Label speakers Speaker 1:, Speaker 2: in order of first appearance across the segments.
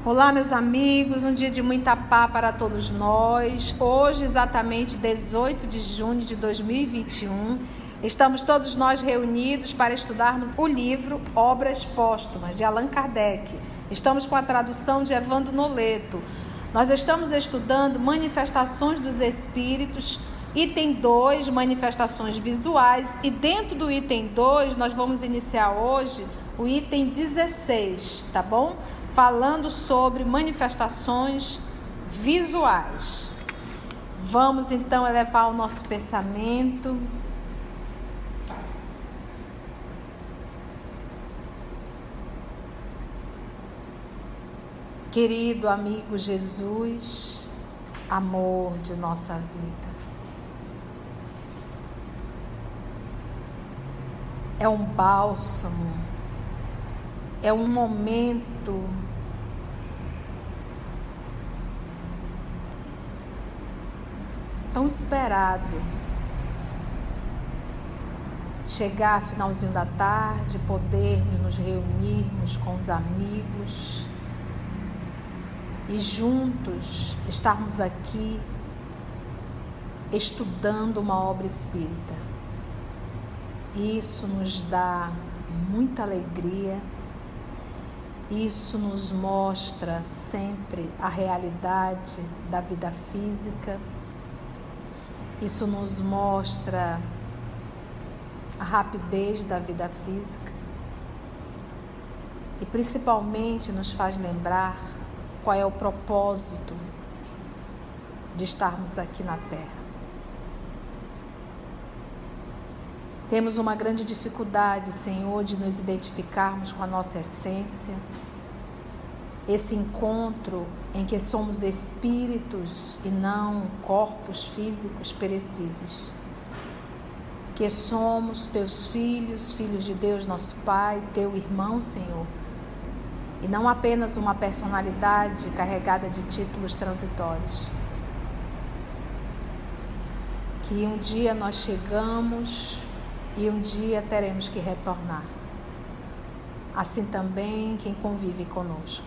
Speaker 1: Olá, meus amigos, um dia de muita paz para todos nós. Hoje, exatamente 18 de junho de 2021, estamos todos nós reunidos para estudarmos o livro Obras Póstumas, de Allan Kardec. Estamos com a tradução de Evandro Noleto. Nós estamos estudando Manifestações dos Espíritos, item 2, Manifestações Visuais, e dentro do item 2, nós vamos iniciar hoje o item 16, tá bom? Falando sobre manifestações visuais. Vamos então elevar o nosso pensamento. Querido amigo Jesus, amor de nossa vida, é um bálsamo, é um momento tão esperado. Chegar finalzinho da tarde, podermos nos reunirmos com os amigos e juntos estarmos aqui estudando uma obra espírita. Isso nos dá muita alegria. Isso nos mostra sempre a realidade da vida física. Isso nos mostra a rapidez da vida física. E principalmente nos faz lembrar qual é o propósito de estarmos aqui na Terra. Temos uma grande dificuldade, Senhor, de nos identificarmos com a nossa essência. Esse encontro em que somos espíritos e não corpos físicos perecíveis. Que somos teus filhos, filhos de Deus, nosso Pai, teu irmão, Senhor. E não apenas uma personalidade carregada de títulos transitórios. Que um dia nós chegamos e um dia teremos que retornar. Assim também quem convive conosco.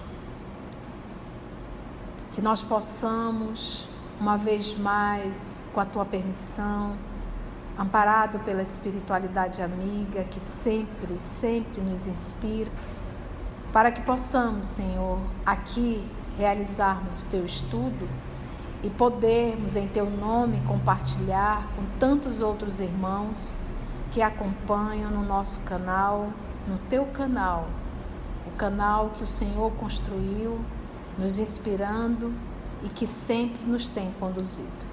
Speaker 1: Que nós possamos, uma vez mais, com a tua permissão, amparado pela espiritualidade amiga que sempre, sempre nos inspira, para que possamos, Senhor, aqui realizarmos o teu estudo e podermos, em teu nome, compartilhar com tantos outros irmãos que acompanham no nosso canal, no teu canal, o canal que o Senhor construiu, nos inspirando e que sempre nos tem conduzido.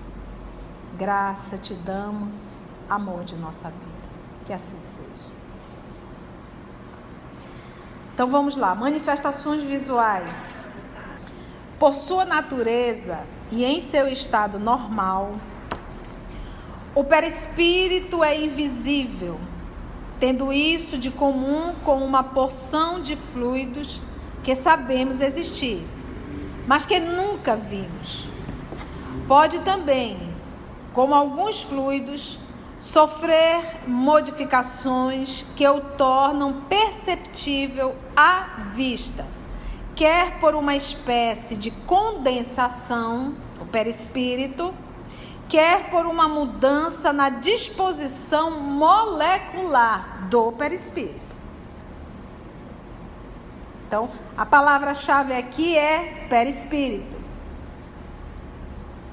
Speaker 1: Graça te damos, amor de nossa vida. Que assim seja. Então vamos lá, manifestações visuais. Por sua natureza e em seu estado normal, o perispírito é invisível, tendo isso de comum com uma porção de fluidos que sabemos existir, mas que nunca vimos. Pode também, como alguns fluidos, sofrer modificações que o tornam perceptível à vista, quer por uma espécie de condensação, o perispírito, quer por uma mudança na disposição molecular do perispírito. Então, a palavra-chave aqui é perispírito.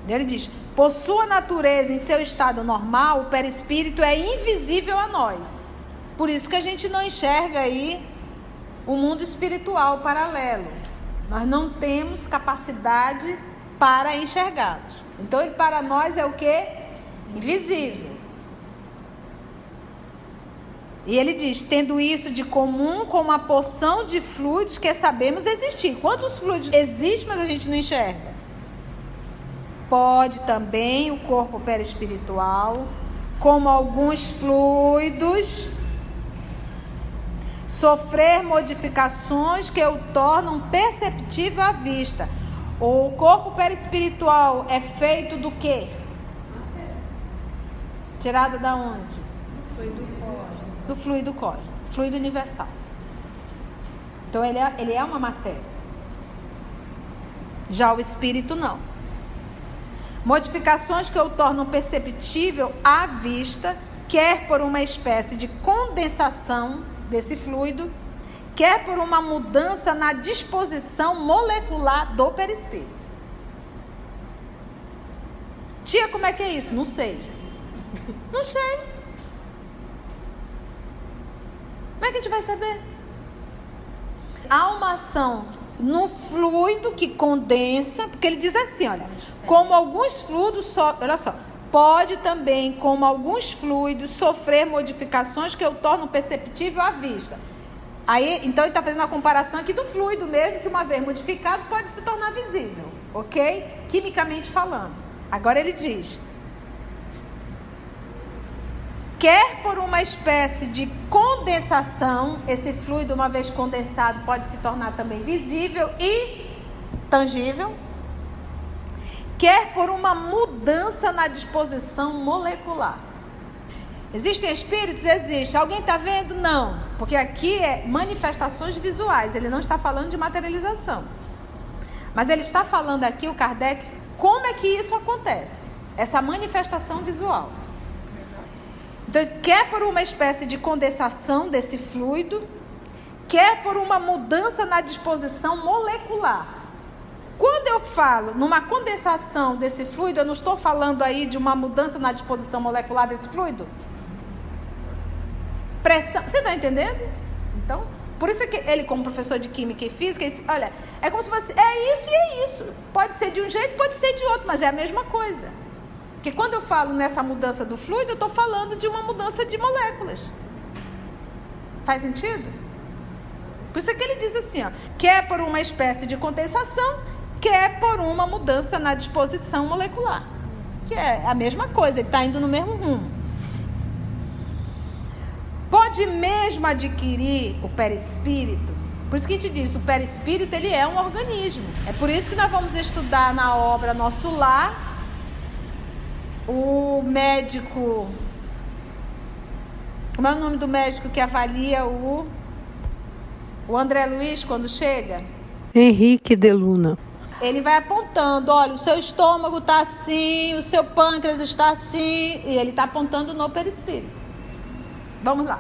Speaker 1: Ele diz, por sua natureza, em seu estado normal, o perispírito é invisível a nós. Por isso que a gente não enxerga aí o mundo espiritual paralelo. Nós não temos capacidade para enxergá-los. Então, ele para nós é o quê? Invisível. E ele diz, tendo isso de comum com uma porção de fluidos que sabemos existir. Quantos fluidos existem, mas a gente não enxerga? Pode também o corpo perispiritual, como alguns fluidos, sofrer modificações que o tornam perceptível à vista. O corpo perispiritual é feito do quê? Tirado da onde? Do fluido cósmico, fluido universal. Então ele é uma matéria. Já o espírito não. Modificações que o tornam perceptível à vista, quer por uma espécie de condensação desse fluido, quer por uma mudança na disposição molecular do perispírito. Tia, como é que é isso? Não sei. Não sei. Como é que a gente vai saber? Há uma ação no fluido que condensa, porque ele diz assim, olha, como alguns fluidos, olha só, pode também, como alguns fluidos, sofrer modificações que o tornam perceptível à vista. Aí, então ele está fazendo uma comparação aqui do fluido mesmo, que uma vez modificado pode se tornar visível, ok? Quimicamente falando. Agora ele diz, quer por uma espécie de condensação, esse fluido, uma vez condensado, pode se tornar também visível e tangível, quer por uma mudança na disposição molecular. Existem espíritos? Existe. Alguém está vendo? Não. Porque aqui é manifestações visuais, ele não está falando de materialização. Mas ele está falando aqui, o Kardec, como é que isso acontece, essa manifestação visual. Então, quer por uma espécie de condensação desse fluido, quer por uma mudança na disposição molecular. Quando eu falo numa condensação desse fluido, eu não estou falando aí de uma mudança na disposição molecular desse fluido? Pressão, você está entendendo? Então, por isso que ele, como professor de Química e Física, ele disse, olha, é como se fosse, é isso e é isso. Pode ser de um jeito, pode ser de outro, mas é a mesma coisa. Porque quando eu falo nessa mudança do fluido, eu estou falando de uma mudança de moléculas. Faz sentido? Por isso que ele diz assim, ó, quer por uma espécie de condensação, quer por uma mudança na disposição molecular. Que é a mesma coisa, ele está indo no mesmo rumo. Pode mesmo adquirir o perispírito. Por isso que a gente diz, o perispírito, ele é um organismo. É por isso que nós vamos estudar na obra Nosso Lar, o médico, como é o nome do médico que avalia o André Luiz quando chega?
Speaker 2: Henrique de Luna.
Speaker 1: Ele vai apontando, olha, o seu estômago está assim, o seu pâncreas está assim, e ele está apontando no perispírito. Vamos lá.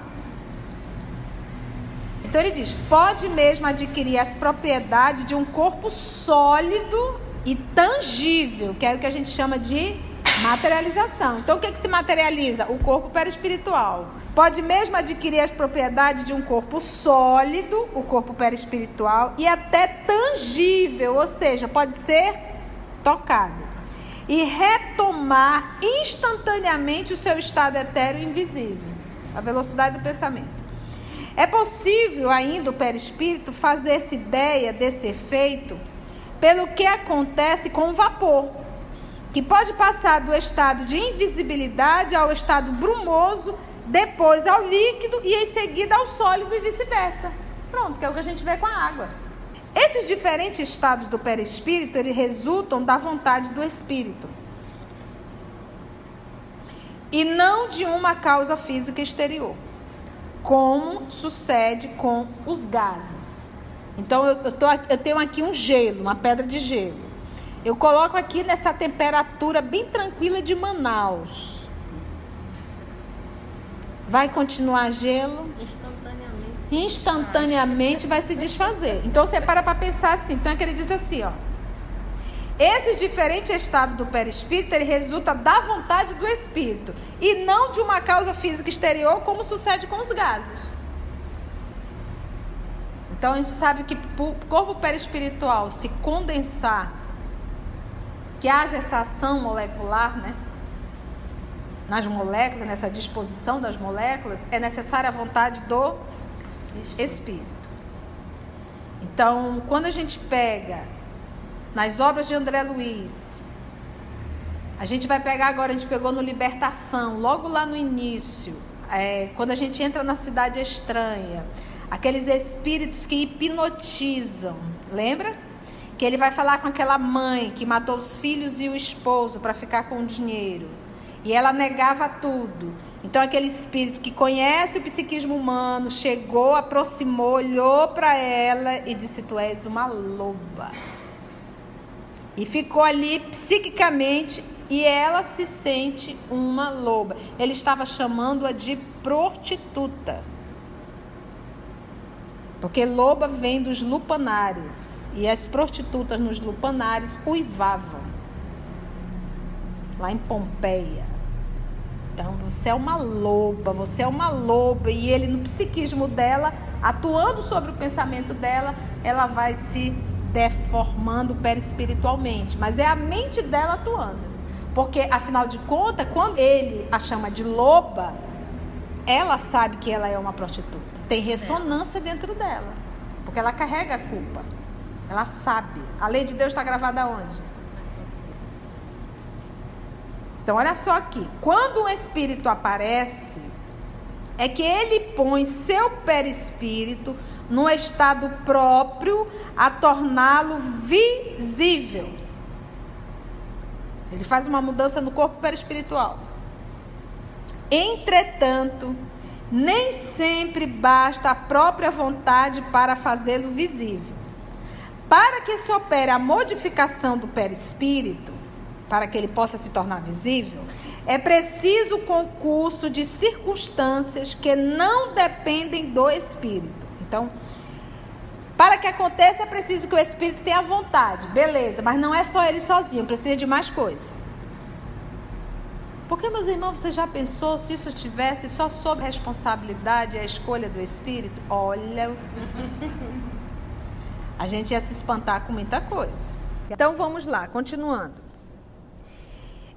Speaker 1: Então ele diz, pode mesmo adquirir as propriedades de um corpo sólido e tangível, que é o que a gente chama de materialização. Então o que se materializa? O corpo perispiritual. Pode mesmo adquirir as propriedades de um corpo sólido, o corpo perispiritual, e até tangível, ou seja, pode ser tocado. E retomar instantaneamente o seu estado etéreo invisível, a velocidade do pensamento. É possível ainda o perispírito fazer-se ideia desse efeito pelo que acontece com o vapor, que pode passar do estado de invisibilidade ao estado brumoso, depois ao líquido e em seguida ao sólido e vice-versa. Pronto, que é o que a gente vê com a água. Esses diferentes estados do perispírito, eles resultam da vontade do espírito e não de uma causa física exterior, como sucede com os gases. Então eu tenho aqui um gelo, uma pedra de gelo. Eu coloco aqui nessa temperatura bem tranquila de Manaus. Vai continuar gelo? Instantaneamente vai se desfazer. Então você para pensar assim. Então é que ele diz assim, ó. Esses diferentes estados do perispírito, ele resulta da vontade do espírito e não de uma causa física exterior, como sucede com os gases. Então a gente sabe que o corpo perispiritual se condensar, que haja essa ação molecular, né? Nas moléculas, nessa disposição das moléculas, é necessária a vontade do espírito. Então, quando a gente pega nas obras de André Luiz, a gente vai pegar agora, a gente pegou no Libertação, logo lá no início, quando a gente entra na Cidade Estranha, aqueles espíritos que hipnotizam, lembra? que ele vai falar com aquela mãe que matou os filhos e o esposo para ficar com o dinheiro. E ela negava tudo. Então aquele espírito que conhece o psiquismo humano chegou, aproximou, olhou para ela e disse: tu és uma loba. E ficou ali psiquicamente e ela se sente uma loba. Ele estava chamando-a de prostituta. Porque loba vem dos lupanares. E as prostitutas nos lupanares uivavam. Lá em Pompeia. Então, você é uma loba, você é uma loba. E ele, no psiquismo dela, atuando sobre o pensamento dela, ela vai se deformando perispiritualmente. Mas é a mente dela atuando. Porque, afinal de contas, quando ele a chama de loba, ela sabe que ela é uma prostituta. Tem ressonância dentro dela. Porque ela carrega a culpa. Ela sabe. A lei de Deus está gravada onde? Então, olha só aqui. Quando um espírito aparece, é que ele põe seu perispírito num estado próprio a torná-lo visível. Ele faz uma mudança no corpo perispiritual. Entretanto, nem sempre basta a própria vontade para fazê-lo visível. Para que se opere a modificação do perispírito, para que ele possa se tornar visível, é preciso o concurso de circunstâncias que não dependem do espírito. Então, para que aconteça, é preciso que o espírito tenha vontade. Beleza, mas não é só ele sozinho, precisa de mais coisa. Porque, meus irmãos, você já pensou se isso estivesse só sob responsabilidade e a escolha do espírito? Olha, a gente ia se espantar com muita coisa. Então, vamos lá, continuando.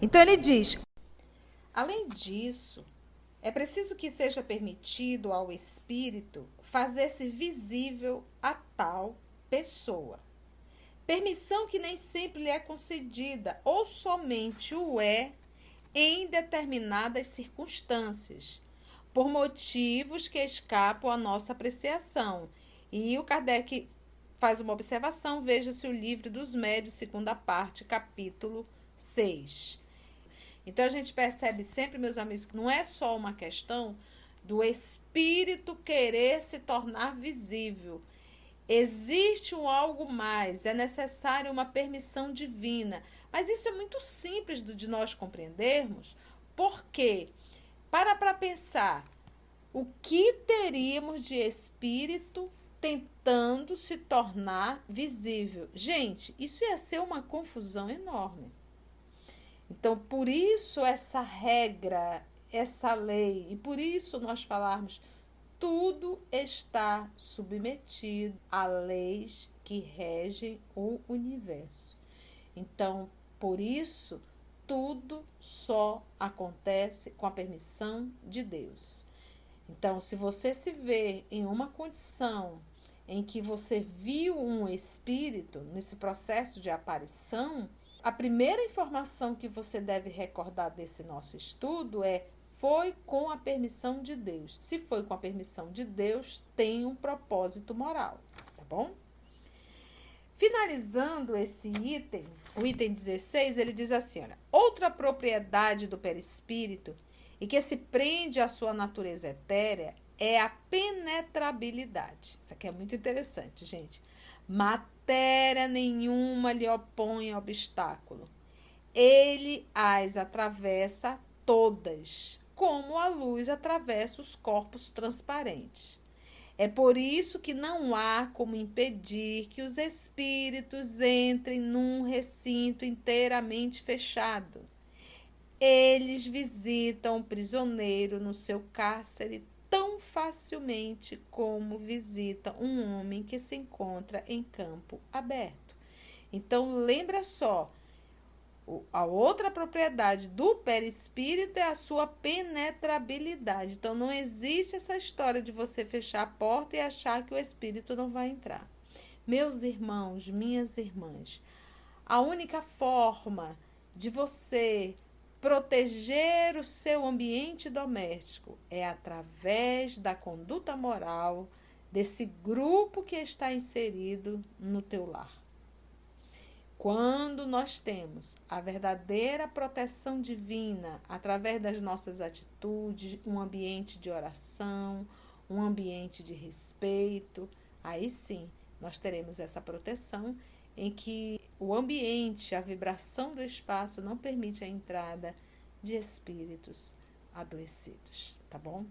Speaker 1: Então, ele diz: além disso, é preciso que seja permitido ao espírito fazer-se visível a tal pessoa. Permissão que nem sempre lhe é concedida, ou somente o é em determinadas circunstâncias, por motivos que escapam à nossa apreciação. E o Kardec faz uma observação, veja-se o Livro dos Médiuns, segunda parte, capítulo 6. Então, a gente percebe sempre, meus amigos, que não é só uma questão do espírito querer se tornar visível. Existe um algo mais, é necessário uma permissão divina. Mas isso é muito simples de nós compreendermos, porque, para pensar, o que teríamos de espírito tentando se tornar visível? Gente, isso ia ser uma confusão enorme. Então, por isso essa regra, essa lei, e por isso nós falarmos, tudo está submetido a leis que regem o universo. Então, por isso, tudo só acontece com a permissão de Deus. Então, se você se vê em uma condição em que você viu um espírito nesse processo de aparição, a primeira informação que você deve recordar desse nosso estudo é: foi com a permissão de Deus. Se foi com a permissão de Deus, tem um propósito moral, tá bom? Finalizando esse item, o item 16, ele diz assim, olha: outra propriedade do perispírito e que se prende à sua natureza etérea é a penetrabilidade. Isso aqui é muito interessante, gente. Matéria nenhuma lhe opõe obstáculo. Ele as atravessa todas, como a luz atravessa os corpos transparentes. É por isso que não há como impedir que os espíritos entrem num recinto inteiramente fechado. Eles visitam o prisioneiro no seu cárcere tão facilmente como visita um homem que se encontra em campo aberto. Então, lembra só, a outra propriedade do perispírito é a sua penetrabilidade. Então, não existe essa história de você fechar a porta e achar que o espírito não vai entrar. Meus irmãos, minhas irmãs, a única forma de você proteger o seu ambiente doméstico é através da conduta moral desse grupo que está inserido no teu lar. Quando nós temos a verdadeira proteção divina através das nossas atitudes, um ambiente de oração, um ambiente de respeito, aí sim nós teremos essa proteção em que o ambiente, a vibração do espaço não permite a entrada de espíritos adoecidos, tá bom?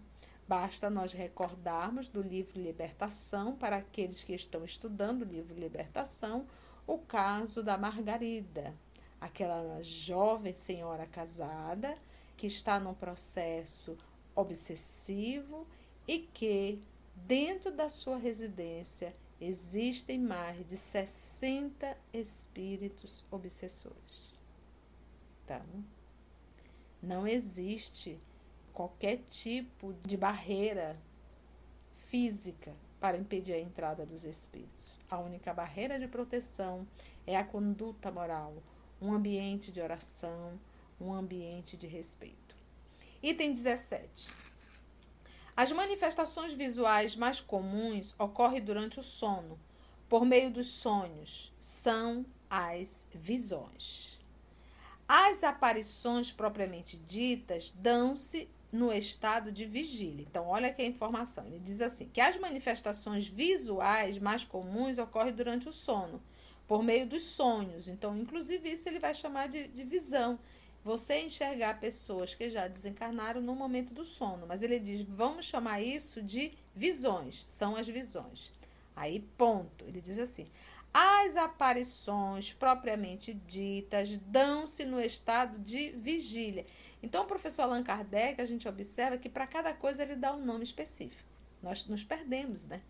Speaker 1: Basta nós recordarmos do livro Libertação, para aqueles que estão estudando o livro Libertação, o caso da Margarida, aquela jovem senhora casada que está num processo obsessivo e que, dentro da sua residência, existem mais de 60 espíritos obsessores. Então, não existe qualquer tipo de barreira física para impedir a entrada dos espíritos. A única barreira de proteção é a conduta moral, um ambiente de oração, um ambiente de respeito. Item 17. As manifestações visuais mais comuns ocorrem durante o sono, por meio dos sonhos, são as visões. As aparições propriamente ditas dão-se no estado de vigília. Então, olha aqui a informação. Ele diz assim, que as manifestações visuais mais comuns ocorrem durante o sono, por meio dos sonhos. Então, inclusive, isso ele vai chamar de visão. Você enxergar pessoas que já desencarnaram no momento do sono. Mas ele diz, vamos chamar isso de visões. São as visões. Aí, ponto. Ele diz assim, as aparições propriamente ditas dão-se no estado de vigília. Então, o professor Allan Kardec, a gente observa que para cada coisa ele dá um nome específico. Nós nos perdemos, né?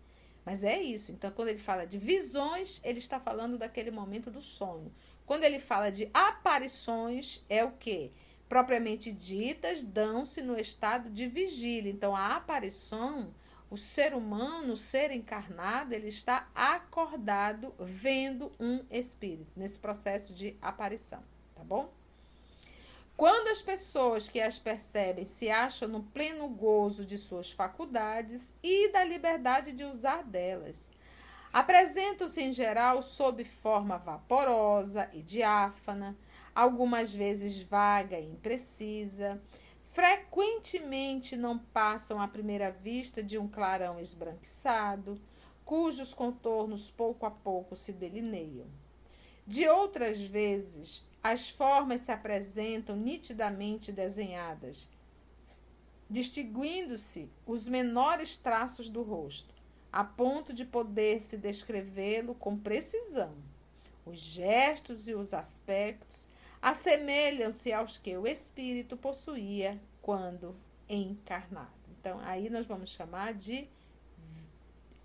Speaker 1: Mas é isso. Então, quando ele fala de visões, ele está falando daquele momento do sonho. Quando ele fala de aparições, é o quê? Propriamente ditas, dão-se no estado de vigília. Então, a aparição, o ser humano, o ser encarnado, ele está acordado vendo um espírito nesse processo de aparição, tá bom? Quando as pessoas que as percebem se acham no pleno gozo de suas faculdades e da liberdade de usar delas, apresentam-se em geral sob forma vaporosa e diáfana, algumas vezes vaga e imprecisa, frequentemente não passam à primeira vista de um clarão esbranquiçado, cujos contornos pouco a pouco se delineiam. De outras vezes, as formas se apresentam nitidamente desenhadas, distinguindo-se os menores traços do rosto, a ponto de poder-se descrevê-lo com precisão. Os gestos e os aspectos assemelham-se aos que o espírito possuía quando encarnado. Então, aí nós vamos chamar de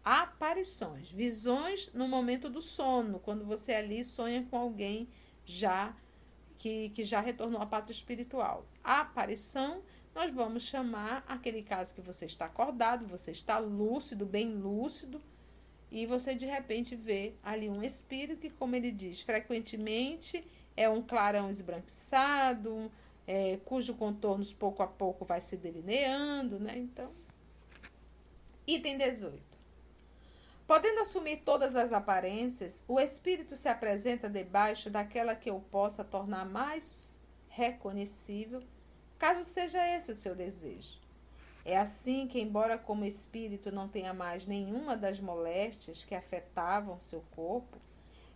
Speaker 1: aparições, visões no momento do sono, quando você ali sonha com alguém já que já retornou à pátria espiritual. A aparição, nós vamos chamar aquele caso que você está acordado, você está lúcido, bem lúcido, e você de repente vê ali um espírito que, como ele diz, frequentemente é um clarão esbranquiçado, cujo contornos pouco a pouco vai se delineando, né? Então, item 18. Podendo assumir todas as aparências, o espírito se apresenta debaixo daquela que o possa tornar mais reconhecível, caso seja esse o seu desejo. É assim que, embora como espírito não tenha mais nenhuma das moléstias que afetavam seu corpo,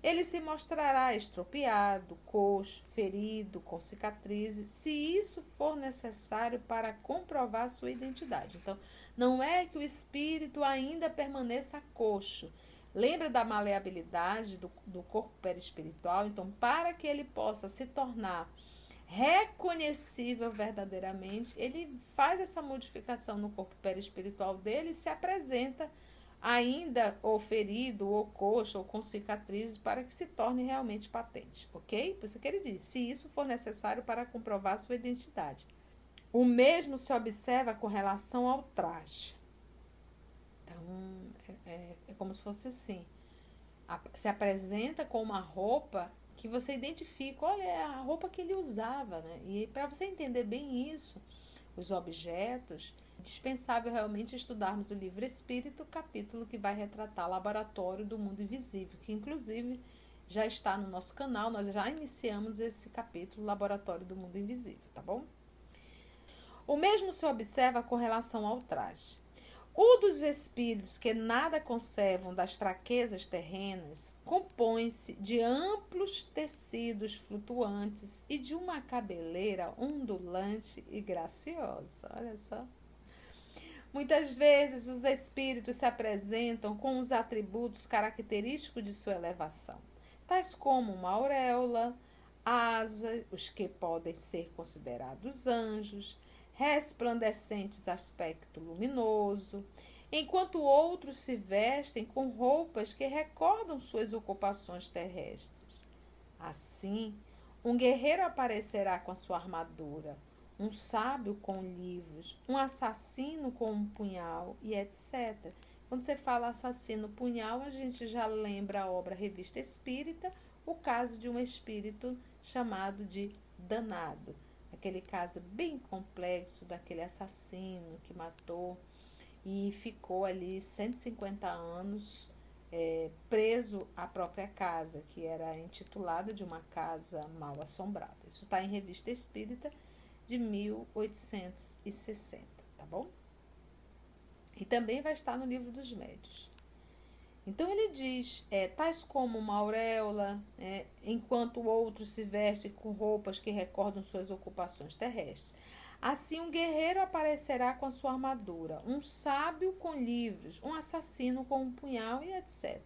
Speaker 1: ele se mostrará estropiado, coxo, ferido, com cicatrizes, se isso for necessário para comprovar sua identidade. Então, não é que o espírito ainda permaneça coxo. Lembra da maleabilidade do corpo perispiritual? Então, para que ele possa se tornar reconhecível verdadeiramente, ele faz essa modificação no corpo perispiritual dele e se apresenta ainda ou ferido, ou coxo, ou com cicatrizes, para que se torne realmente patente, ok? Por isso que ele diz, se isso for necessário para comprovar sua identidade. O mesmo se observa com relação ao traje. Então, é como se fosse assim, se apresenta com uma roupa que você identifica, olha, é a roupa que ele usava, né? E para você entender bem isso, os objetos, é dispensável realmente estudarmos o livro Espírito, capítulo que vai retratar o laboratório do mundo invisível, que inclusive já está no nosso canal, nós já iniciamos esse capítulo, Laboratório do Mundo Invisível, tá bom? O mesmo se observa com relação ao traje. O dos espíritos que nada conservam das fraquezas terrenas compõe-se de amplos tecidos flutuantes e de uma cabeleira ondulante e graciosa. Olha só. Muitas vezes os espíritos se apresentam com os atributos característicos de sua elevação, tais como uma auréola, asa, os que podem ser considerados anjos, resplandecentes aspecto luminoso, enquanto outros se vestem com roupas que recordam suas ocupações terrestres. Assim, um guerreiro aparecerá com a sua armadura, um sábio com livros, um assassino com um punhal e etc. Quando você fala assassino punhal, a gente já lembra a obra Revista Espírita, o caso de um espírito chamado de Danado. Aquele caso bem complexo daquele assassino que matou e ficou ali 150 anos preso à própria casa, que era intitulada de uma casa mal assombrada. Isso está em Revista Espírita de 1860, tá bom? E também vai estar no Livro dos Médiuns. Então ele diz, tais como uma auréola, enquanto outros se vestem com roupas que recordam suas ocupações terrestres. Assim um guerreiro aparecerá com a sua armadura, um sábio com livros, um assassino com um punhal e etc.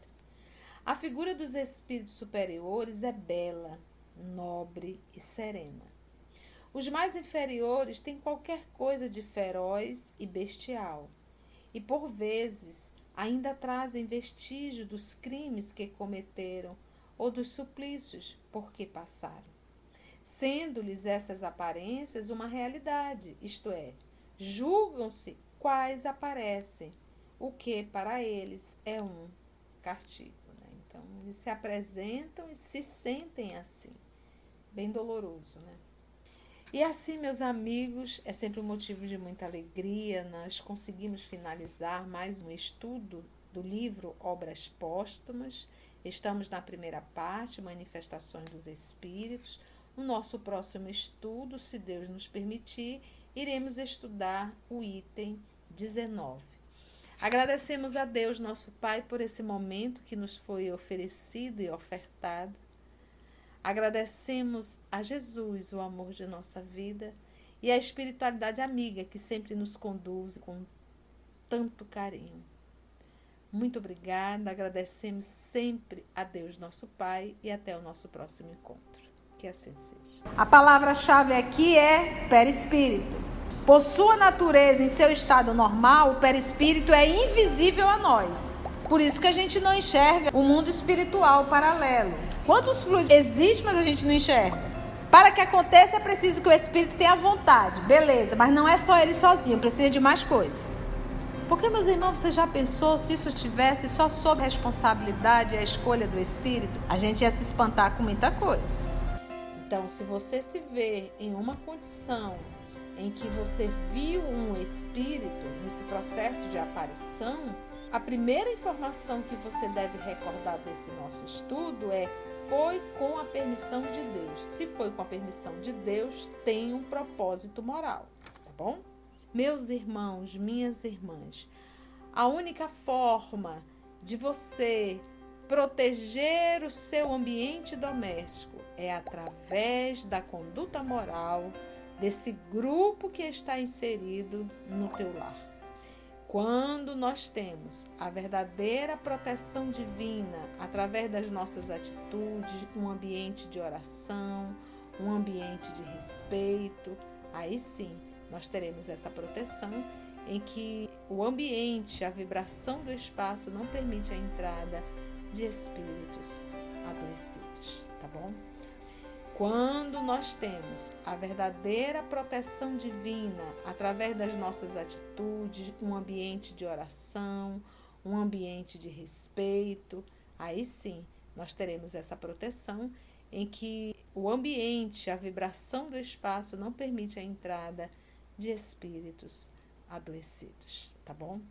Speaker 1: A figura dos espíritos superiores é bela, nobre e serena. Os mais inferiores têm qualquer coisa de feroz e bestial, e por vezes ainda trazem vestígio dos crimes que cometeram ou dos suplícios por que passaram, sendo-lhes essas aparências uma realidade, isto é, julgam-se quais aparecem, o que para eles é um castigo. Né? Então, eles se apresentam e se sentem assim, bem doloroso, né? E assim, meus amigos, é sempre um motivo de muita alegria. Nós conseguimos finalizar mais um estudo do livro Obras Póstumas. Estamos na primeira parte, Manifestações dos Espíritos. No nosso próximo estudo, se Deus nos permitir, iremos estudar o item 19. Agradecemos a Deus, nosso Pai, por esse momento que nos foi oferecido e ofertado. Agradecemos a Jesus, o amor de nossa vida, e a espiritualidade amiga que sempre nos conduz com tanto carinho. Muito obrigada, agradecemos sempre a Deus, nosso Pai, e até o nosso próximo encontro. Que assim seja. A palavra-chave aqui é perispírito. Por sua natureza, em seu estado normal, o perispírito é invisível a nós. Por isso que a gente não enxerga o mundo espiritual paralelo. Quantos fluidos existem, mas a gente não enxerga? Para que aconteça, é preciso que o espírito tenha vontade. Beleza, mas não é só ele sozinho, precisa de mais coisa. Porque, meus irmãos, você já pensou se isso tivesse só sob responsabilidade e a escolha do espírito? A gente ia se espantar com muita coisa. Então, se você se vê em uma condição em que você viu um espírito nesse processo de aparição, a primeira informação que você deve recordar desse nosso estudo foi com a permissão de Deus. Se foi com a permissão de Deus, tem um propósito moral, tá bom? Meus irmãos, minhas irmãs, a única forma de você proteger o seu ambiente doméstico é através da conduta moral desse grupo que está inserido no teu lar. Quando nós temos a verdadeira proteção divina através das nossas atitudes, um ambiente de oração, um ambiente de respeito, aí sim nós teremos essa proteção em que o ambiente, a vibração do espaço não permite a entrada de espíritos adoecidos, tá bom? Quando nós temos a verdadeira proteção divina através das nossas atitudes, um ambiente de oração, um ambiente de respeito, aí sim nós teremos essa proteção em que o ambiente, a vibração do espaço não permite a entrada de espíritos adoecidos, tá bom?